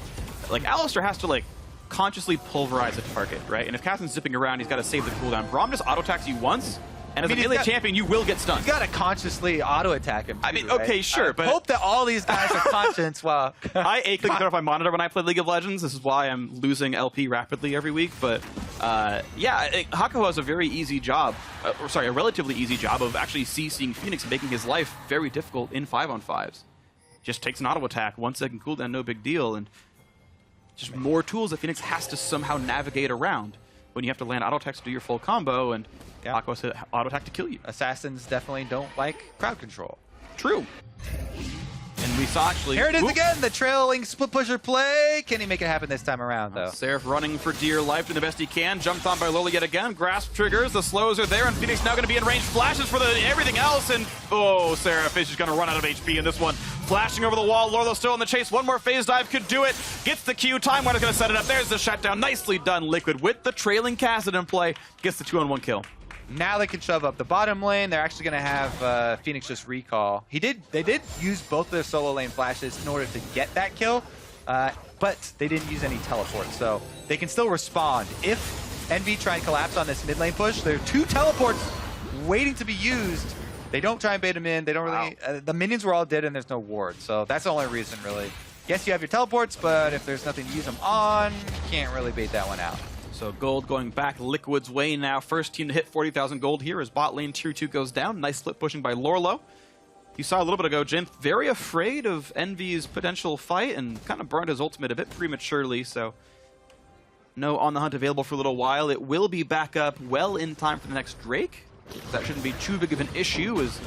Like, Alistar has to, like, consciously pulverize a target, right? And if Kassadin's zipping around, he's got to save the cooldown. Braum just auto-attacks you once, and as a melee champion, you will get stunned. You got to consciously auto-attack him, too, I mean, right? okay, sure, but... I hope that all these guys are conscious while... I actively turn off my monitor when I play League of Legends. This is why I'm losing LP rapidly every week. But, yeah, Hakuho has a very easy job, a relatively easy job of actually CCing Phoenix and making his life very difficult in 5-on-5s. Just takes an auto-attack, 1 second cooldown, no big deal, and just more tools that Phoenix has to somehow navigate around when you have to land auto-attacks to do your full combo, and Hakuho has to auto-attack to kill you. Assassins definitely don't like crowd control. True. And we saw actually. Here it is again, the trailing split pusher play. Can he make it happen this time around, though? Seraph running for dear life, doing the best he can. Jumped on by Lola yet again. Grasp triggers, the slows are there, and Phoenix now going to be in range. Flashes for the everything else, and oh, Seraph is just going to run out of HP in this one. Flashing over the wall, Lorlo still in the chase. One more phase dive could do it. Gets the Q. Time Warner's going to set it up. There's the shutdown. Nicely done, Liquid, with the trailing Cassidy in play. Gets the 2-on-1 kill. Now they can shove up the bottom lane. They're actually going to have Phoenix just recall. They did use both their solo lane flashes in order to get that kill, but they didn't use any teleports, so they can still respond. If Envy try and collapse on this mid lane push, there are 2 teleports waiting to be used. They don't try and bait them in. They don't really. The minions were all dead, and there's no ward, so that's the only reason, really. Yes, you have your teleports, but if there's nothing to use them on, you can't really bait that one out. So gold going back Liquid's way now. First team to hit 40,000 gold here as bot lane tier 2 goes down. Nice split pushing by Lorlo. You saw a little bit ago, Jin very afraid of Envy's potential fight and kind of burned his ultimate a bit prematurely, so no on the hunt available for a little while. It will be back up well in time for the next Drake. That shouldn't be too big of an issue, as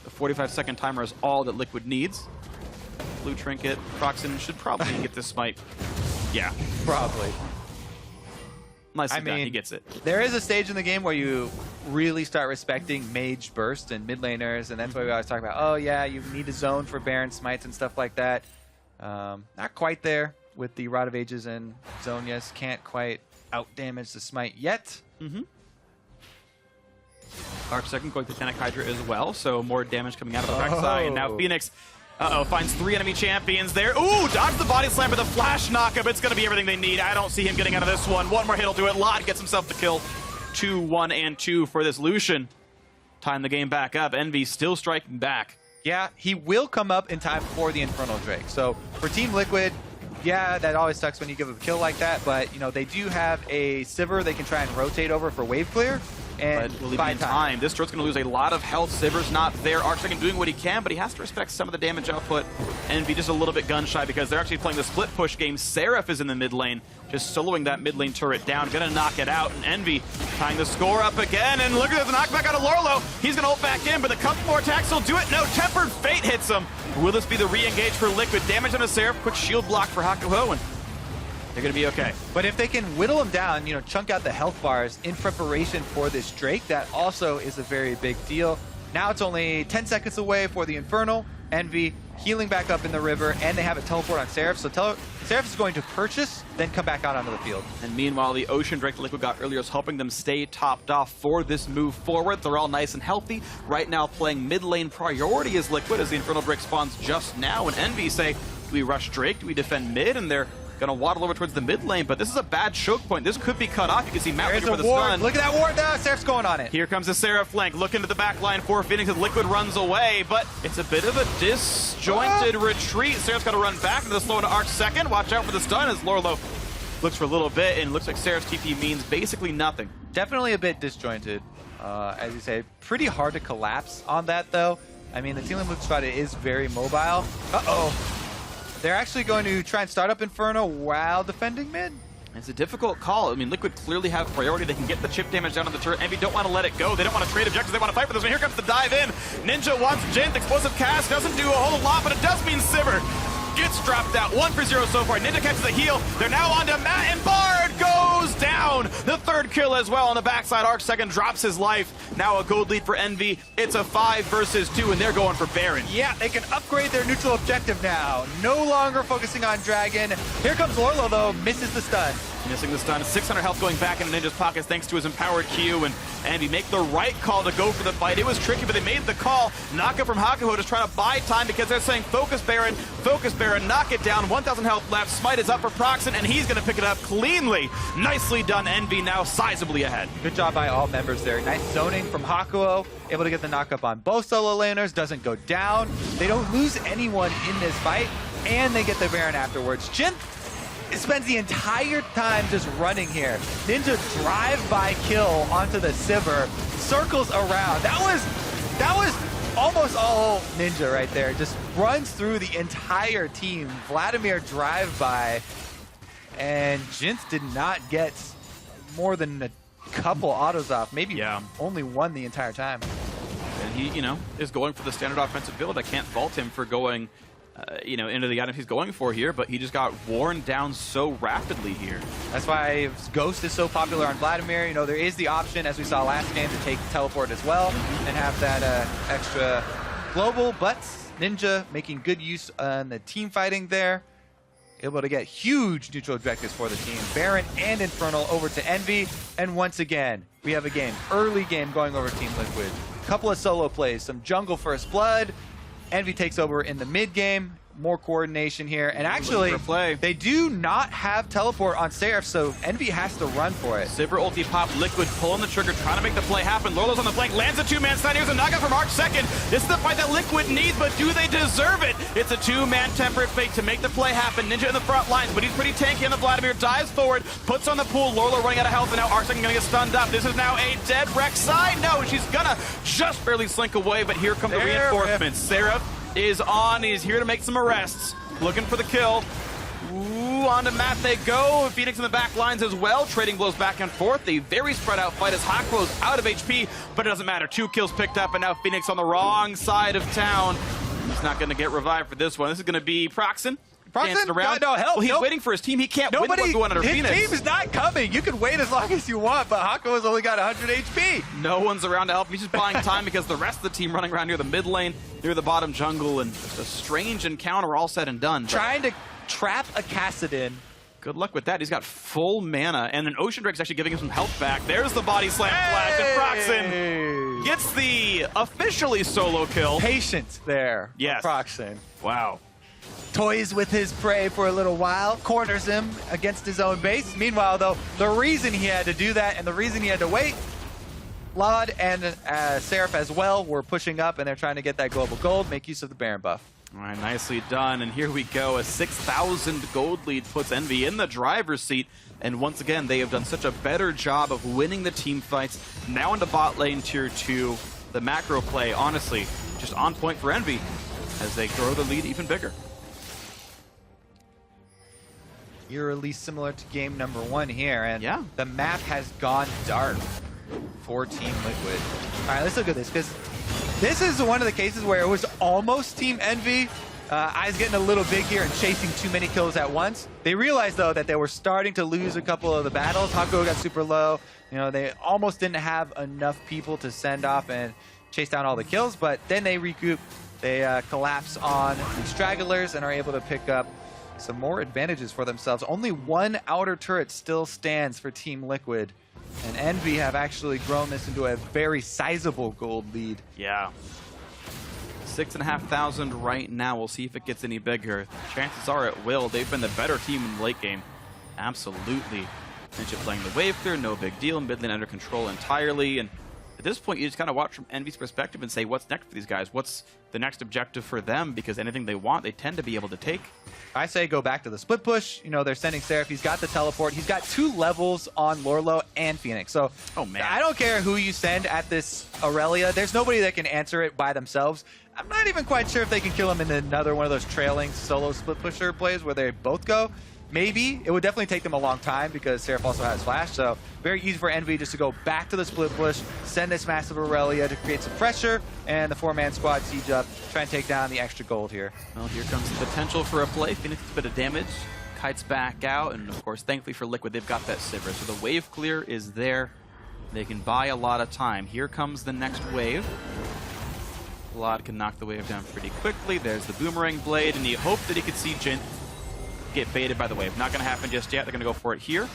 the 45-second timer is all that Liquid needs. Blue Trinket, Proxen should probably get this smite. Yeah. Probably. Nicely done, he gets it. There is a stage in the game where you really start respecting Mage Burst and mid laners, and that's why we always talk about, oh yeah, you need a zone for Baron smites and stuff like that. Not quite there with the Rod of Ages and Zonias. Can't quite out-damage the smite yet. Arc second going to Titanic Hydra as well, so more damage coming out of the backside. Now Phoenix, finds 3 enemy champions there. Ooh, dodge the body slam, but the flash knockup. It's going to be everything they need. I don't see him getting out of this one. One more hit will do it. Lot gets himself the kill. 2, 1, and 2 for this Lucian. Tying the game back up. Envy still striking back. Yeah, he will come up in time for the Infernal Drake. So for Team Liquid, yeah, that always sucks when you give a kill like that, but you know, they do have a Sivir they can try and rotate over for wave clear. And but will he be in time? This turret's going to lose a lot of health. Sivir's not there. Arcsecond doing what he can, but he has to respect some of the damage output and be just a little bit gun-shy because they're actually playing the split push game. Seraph is in the mid lane, just soloing that mid lane turret down. Going to knock it out, and Envy tying the score up again. And look at the knockback out of Lorlo. He's going to ult back in, but a couple more attacks will do it. No, Tempered Fate hits him. Will this be the re-engage for Liquid? Damage on a Seraph. Quick shield block for Hakuho, and they're going to be okay. But if they can whittle him down, you know, chunk out the health bars in preparation for this Drake, that also is a very big deal. Now it's only 10 seconds away for the Infernal. Envy healing back up in the river, and they have a teleport on Seraph. So Seraph is going to purchase, then come back out onto the field. And meanwhile, the Ocean Drake Liquid got earlier is helping them stay topped off for this move forward. They're all nice and healthy. Right now playing mid lane priority is Liquid as the Infernal Drake spawns just now. And Envy say, do we rush Drake? Do we defend mid? And they're gonna waddle over towards the mid lane, but this is a bad choke point. This could be cut off. You can see Matt looking for the stun. Look at that ward now. Seraph's going on it. Here comes the Seraph flank. Look into the back line for Phoenix as Liquid runs away, but it's a bit of a disjointed retreat. Seraph's got to run back into the slow into Arc second. Watch out for the stun as Lorlo looks for a little bit, and it looks like Seraph's TP means basically nothing. Definitely a bit disjointed, as you say. Pretty hard to collapse on that, though. I mean, the Team Liquid squad is very mobile. Uh-oh. They're actually going to try and start up Inferno while defending mid. It's a difficult call. I mean, Liquid clearly have priority. They can get the chip damage down on the turret. Envy don't want to let it go. They don't want to trade objectives. They want to fight for this one. Here comes the dive in. Ninja wants Jint. Explosive cast doesn't do a whole lot, but it does mean Sivir gets dropped out. 1 for 0 so far. Ninja catches the heal. They're now on to Matt, and Bard goes down. The third kill as well on the backside. Arc second drops his life. Now a gold lead for Envy. It's a 5 versus 2, and they're going for Baron. Yeah, they can upgrade their neutral objective now. No longer focusing on Dragon. Here comes Lorlo, though. Misses the stun. Missing the stun. 600 health going back into Ninja's pockets thanks to his empowered Q, and Envy make the right call to go for the fight. It was tricky, but they made the call. Knockup from Hakuho to try to buy time because they're saying focus Baron, knock it down. 1,000 health left. Smite is up for Proxen, and he's going to pick it up cleanly. Nicely done, Envy, now sizably ahead. Good job by all members there. Nice zoning from Hakuho. Able to get the knockup on both solo laners. Doesn't go down. They don't lose anyone in this fight, and they get the Baron afterwards. Jin spends the entire time just running here. Ninja drive-by kill onto the Sivir, circles around. That was almost all Ninja right there. Just runs through the entire team. Vladimir drive-by, and Jint did not get more than a couple autos off. Maybe only one the entire time. And he, is going for the standard offensive build. I can't fault him for going into the items he's going for here, but he just got worn down so rapidly here. That's why Ghost is so popular on Vladimir. You know, there is the option, as we saw last game, to take teleport as well and have that extra global, but Ninja making good use on the team fighting there. Able to get huge neutral objectives for the team. Baron and Infernal over to Envy. And once again, we have a game, early game going over Team Liquid. Couple of solo plays, some jungle first blood. Envy takes over in the mid game. More coordination here. And actually, they do not have teleport on Seraph, so Envy has to run for it. Sivir ulti pop, Liquid pulling the trigger, trying to make the play happen. Lolo's on the flank, lands a two-man stun. Here's a knockout from Arch second. This is the fight that Liquid needs, but do they deserve it? It's a two-man temperate fate to make the play happen. Ninja in the front lines, but he's pretty tanky on the Vladimir. Dives forward, puts on the pool. Lolo running out of health, and now Arch second gonna get stunned up. This is now a dead Rek'Sai. No, she's gonna just barely slink away, but here come the reinforcements. Seraph is on. He's here to make some arrests. Looking for the kill. Ooh, on to Matt they go. Phoenix in the back lines as well. Trading blows back and forth. A very spread out fight as Hakuo's out of HP, but it doesn't matter. 2 kills picked up, and now Phoenix on the wrong side of town. He's not going to get revived for this one. This is going to be Proxen. Dancing around. No help. Well, he's waiting for his team. He can't win what's going under Phoenix. His team is not coming. You can wait as long as you want, but Hakuo's only got 100 HP. No one's around to help him. He's just buying time because the rest of the team running around near the mid lane, near the bottom jungle, and just a strange encounter all said and done. Trying to trap a Kassadin. Good luck with that. He's got full mana, and an Ocean Drake's actually giving him some health back. There's the body slam flash, and Proxen gets the officially solo kill. Patience there. Yes. Proxen. Wow. Toys with his prey for a little while, corners him against his own base. Meanwhile, though, the reason he had to do that and the reason he had to wait, Laud and Seraph as well were pushing up, and they're trying to get that global gold, make use of the Baron buff. All right, nicely done. And here we go. A 6,000 gold lead puts Envy in the driver's seat. And once again, they have done such a better job of winning the team fights. Now into bot lane tier 2. The macro play, honestly, just on point for Envy as they grow the lead even bigger. Eerily similar to game number 1 here, and yeah, the map has gone dark for Team Liquid. All right, let's look at this, because this is one of the cases where it was almost Team Envy. Eyes getting a little big here and chasing too many kills at once. They realized, though, that they were starting to lose a couple of the battles. Hakuo got super low. You know, they almost didn't have enough people to send off and chase down all the kills, but then they recoup. They collapse on the stragglers and are able to pick up some more advantages for themselves. Only one outer turret still stands for Team Liquid, and Envy have actually grown this into a very sizable gold lead. Yeah. 6,500 right now. We'll see if it gets any bigger. Chances are it will. They've been the better team in the late game. Absolutely. Ninja playing the wave clear, no big deal. Mid lane under control entirely. And at this point, you just kind of watch from Envy's perspective and say, what's next for these guys? What's the next objective for them? Because anything they want, they tend to be able to take. I say go back to the split push. You know, they're sending Seraph. He's got the teleport. He's got 2 levels on Lorlo and Phoenix. So oh, man. I don't care who you send at this Aurelia. There's nobody that can answer it by themselves. I'm not even quite sure if they can kill him in another one of those trailing solo split pusher plays where they both go. Maybe. It would definitely take them a long time because Seraph also has flash. So very easy for Envy just to go back to the split push, send this massive Aurelia to create some pressure, and the 4-man squad siege up, try and take down the extra gold here. Well, here comes the potential for a play. Phoenix gets a bit of damage, kites back out, and of course, thankfully for Liquid, they've got that Sivir. So the wave clear is there. They can buy a lot of time. Here comes the next wave. Vlad can knock the wave down pretty quickly. There's the boomerang blade, and you hope that he could see Jin get baited by the wave. Not going to happen just yet. They're going to go for it here.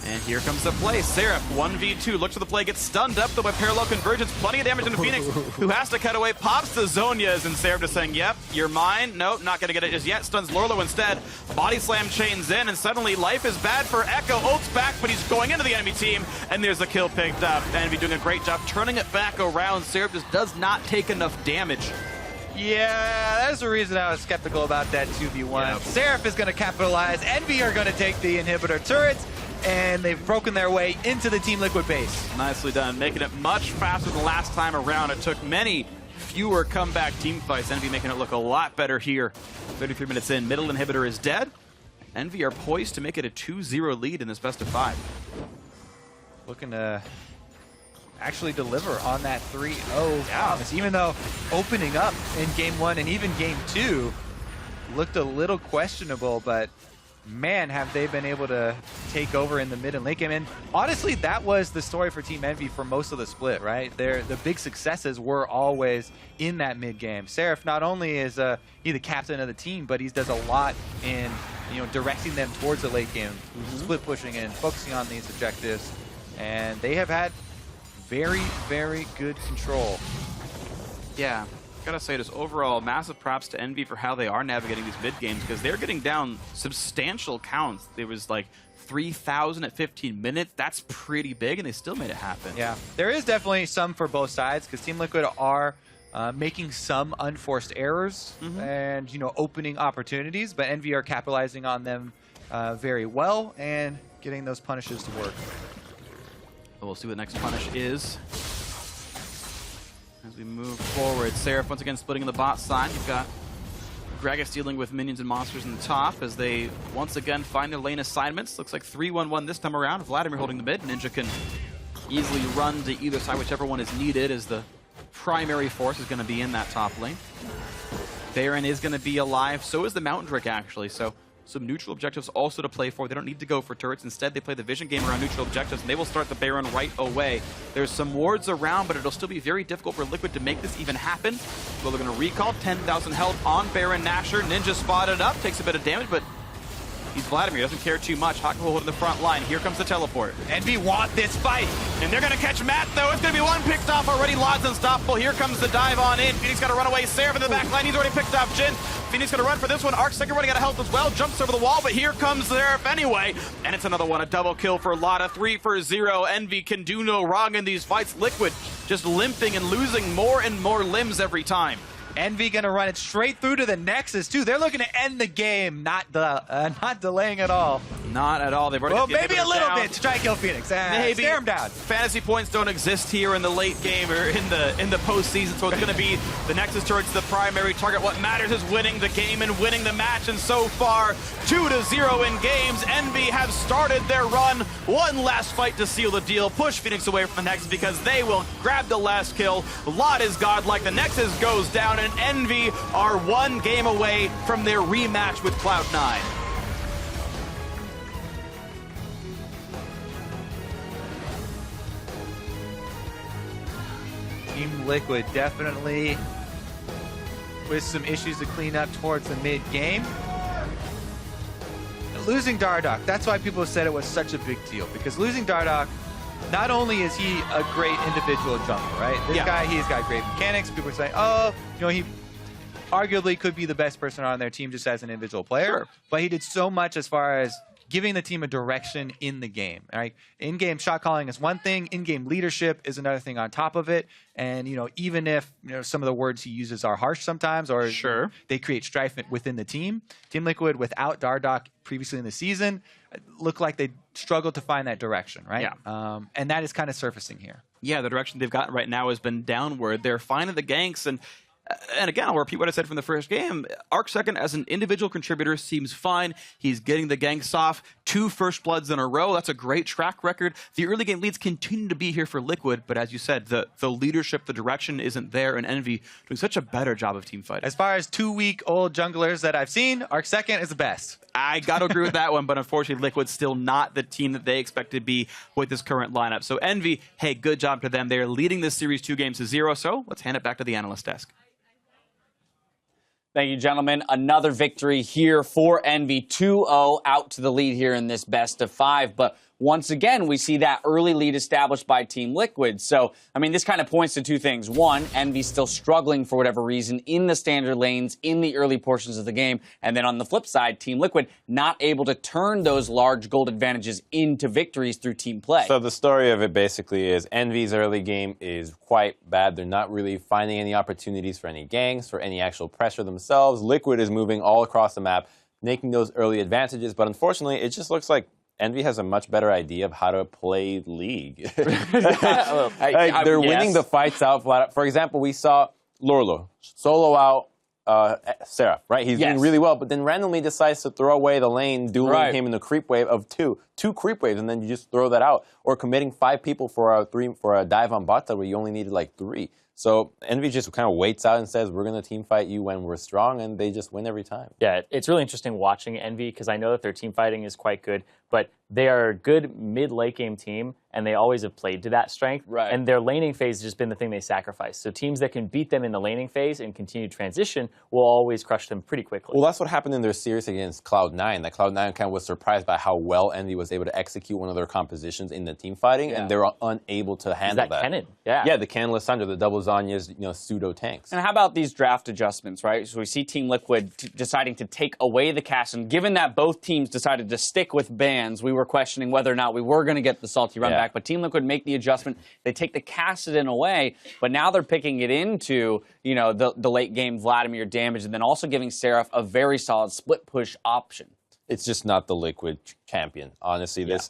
And here comes the play. Seraph, 1v2, looks for the play, gets stunned up, though by parallel convergence. Plenty of damage into Phoenix, who has to cut away, pops the Zhonya's, and Seraph just saying, yep, you're mine. Nope, not going to get it just yet. Stuns Lorlo instead. Body slam chains in, and suddenly life is bad for Echo. Ult's back, but he's going into the enemy team, and there's the kill picked up. Envy doing a great job turning it back around. Seraph just does not take enough damage. Yeah, that's the reason I was skeptical about that 2v1. Yep. Seraph is going to capitalize. Envy are going to take the inhibitor turrets, and they've broken their way into the Team Liquid base. Nicely done, making it much faster than last time around. It took many fewer comeback team fights. Envy making it look a lot better here. 33 minutes in, middle inhibitor is dead. Envy are poised to make it a 2-0 lead in this best of 5. Looking to actually deliver on that 3-0 promise, even though opening up in game 1 and even game 2, looked a little questionable, but man, have they been able to take over in the mid and late game. And honestly, that was the story for Team Envy for most of the split, right? The big successes were always in that mid game. Seraph not only is he the captain of the team, but he does a lot in directing them towards the late game, split pushing and focusing on these objectives. And they have had very, very good control. Yeah. Gotta say, just overall, massive props to Envy for how they are navigating these mid games, because they're getting down substantial counts. There was like 3,000 at 15 minutes. That's pretty big, and they still made it happen. Yeah, there is definitely some for both sides, because Team Liquid are making some unforced errors and opening opportunities, but Envy are capitalizing on them very well and getting those punishes to work. We'll see what the next punish is. As we move forward, Seraph once again splitting in the bot side. You've got Gragas dealing with minions and monsters in the top as they once again find their lane assignments. Looks like 3-1-1 this time around. Vladimir holding the mid. Ninja can easily run to either side, whichever one is needed, as the primary force is going to be in that top lane. Baron is going to be alive. So is the Mountain Drake, actually. So some neutral objectives also to play for. They don't need to go for turrets. Instead, they play the vision game around neutral objectives, and they will start the Baron right away. There's some wards around, but it'll still be very difficult for Liquid to make this even happen. So they're going to recall 10,000 health on Baron Nashor. Ninja spotted up, takes a bit of damage, but he's Vladimir, doesn't care too much. Hawk will hold in the front line. Here comes the teleport. Envy want this fight. And they're going to catch Matt, though. It's going to be one picked off already. Lod's unstoppable. Here comes the dive on in. Phoenix got to run away. Seraph in the back line. He's already picked off Jin. Phoenix going to run for this one. Arc second running out of health as well. Jumps over the wall, but here comes Seraph anyway. And it's another one. A double kill for Lotta. 3 for 0. Envy can do no wrong in these fights. Liquid just limping and losing more and more limbs every time. Envy gonna run it straight through to the Nexus too. They're looking to end the game, not delaying at well, Not at all. They've already maybe a little bit to try and kill Phoenix. Maybe. Stare him down. Fantasy points don't exist here in the late game or in the postseason, so it's going to be the Nexus turret's the primary target. What matters is winning the game and winning the match, and so far 2-0 in games. Envy have started their run. One last fight to seal the deal. Push Phoenix away from the Nexus because they will grab the last kill. Lot is godlike. The Nexus goes down, and Envy are one game away from their rematch with Cloud9. Team Liquid definitely with some issues to clean up towards the mid game. Losing Dardoch, that's why people said it was such a big deal, because losing Dardoch, not only is he a great individual jungler, right? This guy, he's got great mechanics. People are saying, oh, he arguably could be the best person on their team just as an individual player, but he did so much as far as giving the team a direction in the game, right? In-game shot calling is one thing, in-game leadership is another thing on top of it. And, even if, some of the words he uses are harsh sometimes, or they create strife within the team, Team Liquid without Dardoch previously in the season looked like they struggled to find that direction, right? Yeah. And that is kind of surfacing here. Yeah, the direction they've gotten right now has been downward. They're finding the ganks, and again, I'll repeat what I said from the first game. Arc second as an individual contributor seems fine. He's getting the ganks off. 2 first bloods in a row. That's a great track record. The early game leads continue to be here for Liquid, but as you said, the leadership, the direction isn't there, and Envy doing such a better job of team fighting. As far as 2-week-old junglers that I've seen, Arc second is the best. I got to agree with that one, but unfortunately, Liquid's still not the team that they expect to be with this current lineup. So Envy, hey, good job to them. They're leading this series 2-0, so let's hand it back to the analyst desk. Thank you, gentlemen. Another victory here for Envy. 2-0 out to the lead here in this best of 5. But once again, we see that early lead established by Team Liquid. So, this kind of points to 2 things. One, Envy's still struggling for whatever reason in the standard lanes, in the early portions of the game. And then on the flip side, Team Liquid not able to turn those large gold advantages into victories through team play. So the story of it basically is Envy's early game is quite bad. They're not really finding any opportunities for any ganks, for any actual pressure themselves. Liquid is moving all across the map, making those early advantages. But unfortunately, it just looks like Envy has a much better idea of how to play League. They're winning the fights out flat. For example, we saw Lorlo solo out Seraph, right? He's doing really well, but then randomly decides to throw away the lane, dueling him in the creep wave of 2 creep waves, and then you just throw that out. Or committing 5 people for a dive on bot where you only needed like 3. So Envy just kind of waits out and says, we're going to team fight you when we're strong, and they just win every time. Yeah, it's really interesting watching Envy because I know that their team fighting is quite good, but they are a good mid-late game team, and they always have played to that strength. Right. And their laning phase has just been the thing they sacrifice. So teams that can beat them in the laning phase and continue transition will always crush them pretty quickly. Well, that's what happened in their series against Cloud9. That Cloud9 kind of was surprised by how well Envy was able to execute one of their compositions in the team fighting, and they were unable to handle that. Kennen? Yeah. Yeah, the Kennen Lissandra, the double Zanya's, pseudo tanks. And how about these draft adjustments, right? So we see Team Liquid deciding to take away the cast, and given that both teams decided to stick with bans, we were questioning whether or not we were going to get the Salty run back. But Team Liquid make the adjustment. They take the Kassadin away, but now they're picking it into, the late game Vladimir damage, and then also giving Seraph a very solid split push option. It's just not the Liquid champion, honestly. This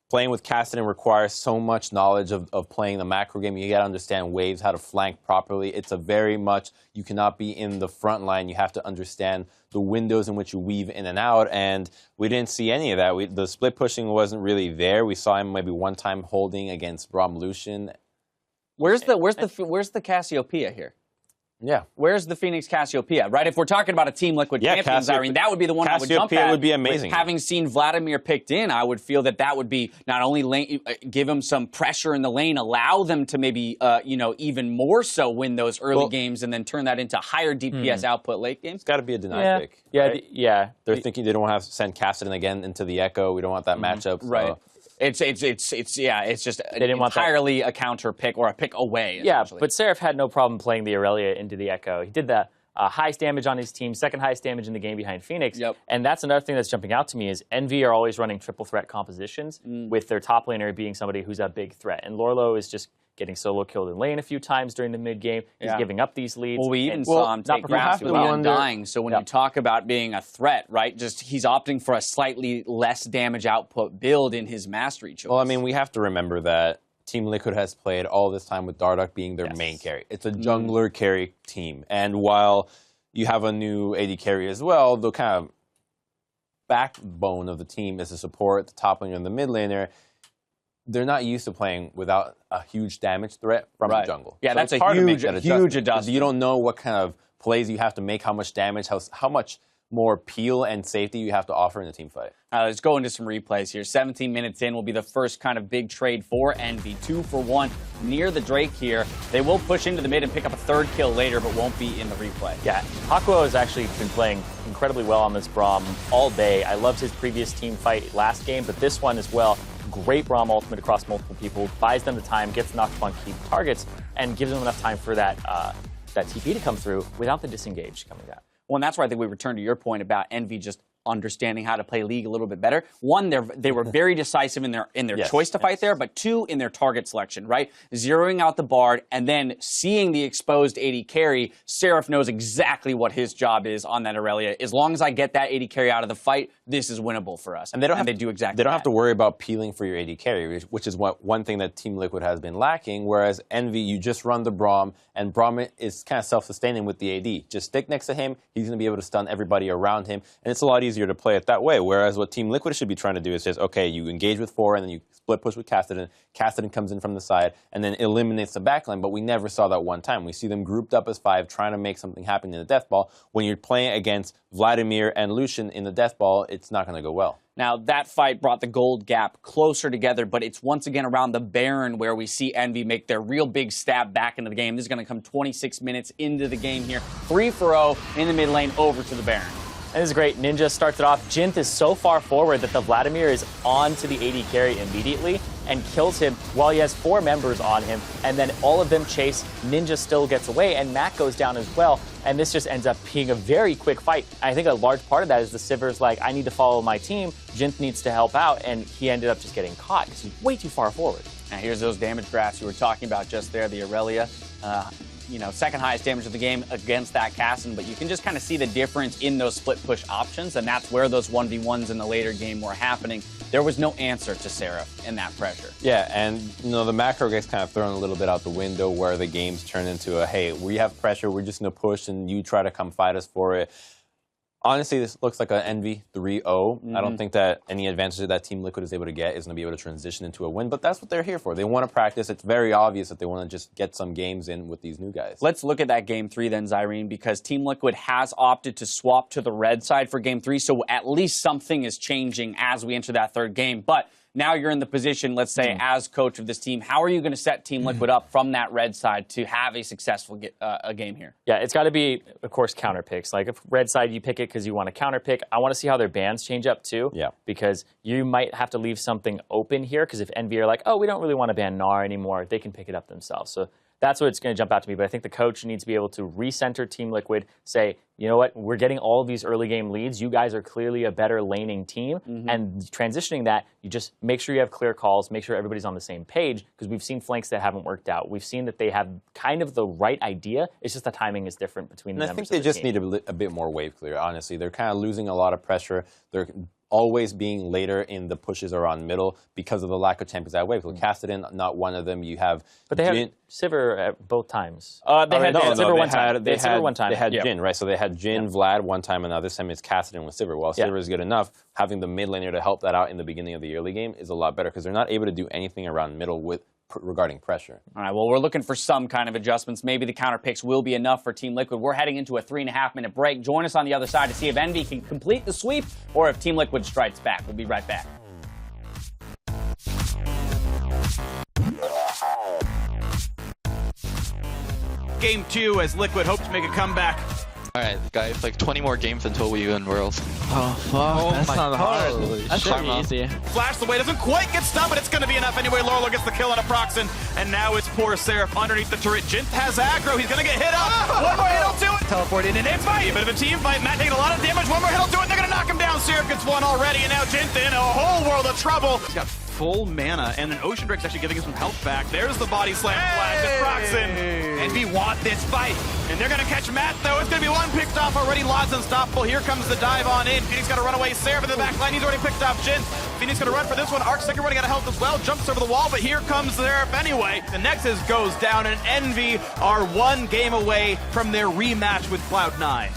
playing with Kassadin requires so much knowledge of playing the macro game. You got to understand waves, how to flank properly. It's a very much, you cannot be in the front line. You have to understand the windows in which you weave in and out, and we didn't see any of that. The split pushing wasn't really there. We saw him maybe one time holding against Braum Lucian. Where's the Cassiopeia here? Yeah. Where's the Phoenix Cassiopeia, right? If we're talking about a Team Liquid champions, Irene, that would be the one I would jump at. Cassiopeia would be amazing. Having seen Vladimir picked in, I would feel that would be not only give him some pressure in the lane, allow them to maybe, even more so win those early games and then turn that into higher DPS output late games. It's got to be a deny pick. Yeah, right? They're thinking they don't want to have to send Kassadin again into the Echo. We don't want that matchup. So. Right. It's just entirely a counter pick or a pick away. Yeah, but Seraph had no problem playing the Aurelia into the Echo. He did the highest damage on his team, second highest damage in the game behind Phoenix. Yep. And that's another thing that's jumping out to me is Envy are always running triple threat compositions with their top laner being somebody who's a big threat. And Lorlo is just getting solo killed in lane a few times during the mid game. He's giving up these leads. Well, we even saw him take grasp and dying. So when you talk about being a threat, right, just he's opting for a slightly less damage output build in his mastery choice. Well, I mean, we have to remember that Team Liquid has played all this time with Dardoch being their main carry. It's a jungler carry team. And while you have a new AD carry as well, the kind of backbone of the team is the support, the top laner, and the mid laner. They're not used to playing without a huge damage threat from the jungle. Yeah, so that's a huge adjustment. You don't know what kind of plays you have to make, how much damage, how much more peel and safety you have to offer in a team fight. Let's go into some replays here. 17 minutes in will be the first kind of big trade for Envy. 2 for 1 near the Drake here. They will push into the mid and pick up a third kill later, but won't be in the replay. Yeah, Hakuo has actually been playing incredibly well on this Braum all day. I loved his previous team fight last game, but this one as well. Great Braum ultimate across multiple people, buys them the time, gets knocked upon key targets, and gives them enough time for that TP to come through without the disengage coming down. Well, and that's where I think we return to your point about Envy just understanding how to play League a little bit better. One, they were very decisive in their choice to fight there, but two, in their target selection, right? Zeroing out the Bard and then seeing the exposed AD carry, Seraph knows exactly what his job is on that Aurelia. As long as I get that AD carry out of the fight, this is winnable for us. And they don't have to worry about peeling for your AD carry, which is one thing that Team Liquid has been lacking, whereas Envy, you just run the Braum, and Braum is kind of self-sustaining with the AD. Just stick next to him, he's going to be able to stun everybody around him, and it's a lot easier to play it that way, whereas what Team Liquid should be trying to do is just, okay, you engage with 4, and then you split push with Kassadin. Kassadin comes in from the side, and then eliminates the backline, but we never saw that one time. We see them grouped up as 5, trying to make something happen in the death ball. When you're playing against Vladimir and Lucian in the death ball, it's not going to go well. Now, that fight brought the gold gap closer together, but it's once again around the Baron where we see Envy make their real big stab back into the game. This is going to come 26 minutes into the game here. 3 for 0 in the mid lane over to the Baron. And this is great. Ninja starts it off. Jinth is so far forward that the Vladimir is on to the AD carry immediately and kills him while he has 4 members on him. And then all of them chase. Ninja still gets away, and Matt goes down as well. And this just ends up being a very quick fight. I think a large part of that is the Sivir's like, I need to follow my team. Jinth needs to help out, and he ended up just getting caught because he's way too far forward. Now here's those damage graphs you were talking about just there, the Aurelia. Second highest damage of the game against that Kassadin, but you can just kind of see the difference in those split push options, and that's where those 1v1s in the later game were happening. There was no answer to Seraph in that pressure. Yeah, and the macro gets kind of thrown a little bit out the window where the games turn into a, hey, we have pressure, we're just going to push, and you try to come fight us for it. Honestly, this looks like an Envy 3-0. I don't think that any advantage that Team Liquid is able to get is going to be able to transition into a win, but that's what they're here for. They want to practice. It's very obvious that they want to just get some games in with these new guys. Let's look at that Game 3 then, Zyrene, because Team Liquid has opted to swap to the red side for Game 3, so at least something is changing as we enter that third game. But now you're in the position, let's say, as coach of this team. How are you going to set Team Liquid up from that red side to have a successful game here? Yeah, it's got to be, of course, counter picks. Like, if red side, you pick it because you want to counter pick. I want to see how their bans change up, too. Yeah. Because you might have to leave something open here, because if Envy are like, oh, we don't really want to ban Gnar anymore, they can pick it up themselves. So that's what it's going to jump out to me. But I think the coach needs to be able to recenter Team Liquid, say, you know what, we're getting all of these early game leads. You guys are clearly a better laning team. And transitioning that, you just make sure you have clear calls, make sure everybody's on the same page, because we've seen flanks that haven't worked out. We've seen that they have kind of the right idea. It's just the timing is different between the members. I think they just need a bit more wave clear, honestly. They're kind of losing a lot of pressure. They're always being later in the pushes around middle because of the lack of champions at wave. So Cassidy, not one of them. You have But they had Sivir at both times. They had Sivir one time. They had Jhin, right? So they had Jhin, Vlad one time, and now this time it's Cassidy with Sivir. Well, Sivir is good enough. Having the mid laner to help that out in the beginning of the early game is a lot better because they're not able to do anything around middle regarding pressure. All right, well, we're looking for some kind of adjustments. Maybe the counter picks will be enough for Team Liquid. We're heading into a 3.5-minute break. Join us on the other side to see if Envy can complete the sweep or if Team Liquid strikes back. We'll be right back. Game 2 as Liquid hopes to make a comeback. Alright, guys, like 20 more games until we win Worlds. Oh, fuck. That's not hard. That should be easy. Flash the way, doesn't quite get stunned, but it's going to be enough anyway. Lorlo gets the kill on a Proxen, and now it's poor Seraph underneath the turret. Jint has aggro, he's going to get hit up. One more hit, he'll do it. Teleport in and it's fight. A bit of a team fight. Matt taking a lot of damage. One more hit, he'll do it. They're going to knock him down. Seraph gets one already, and now Jint in a whole world of trouble. He's got full mana, and then Ocean Drake's actually giving him some health back. There's the body slam flash to Proxen. Envy want this fight. And they're going to catch Matt, though. It's going to be one picked off already. Lod's unstoppable. Here comes the dive on in. Phoenix got to run away. Seraph in the back line. He's already picked off Jhin. Phoenix going to run for this one. Arc second running out of health as well. Jumps over the wall, but here comes Seraph anyway. The Nexus goes down, and Envy are one game away from their rematch with Cloud9.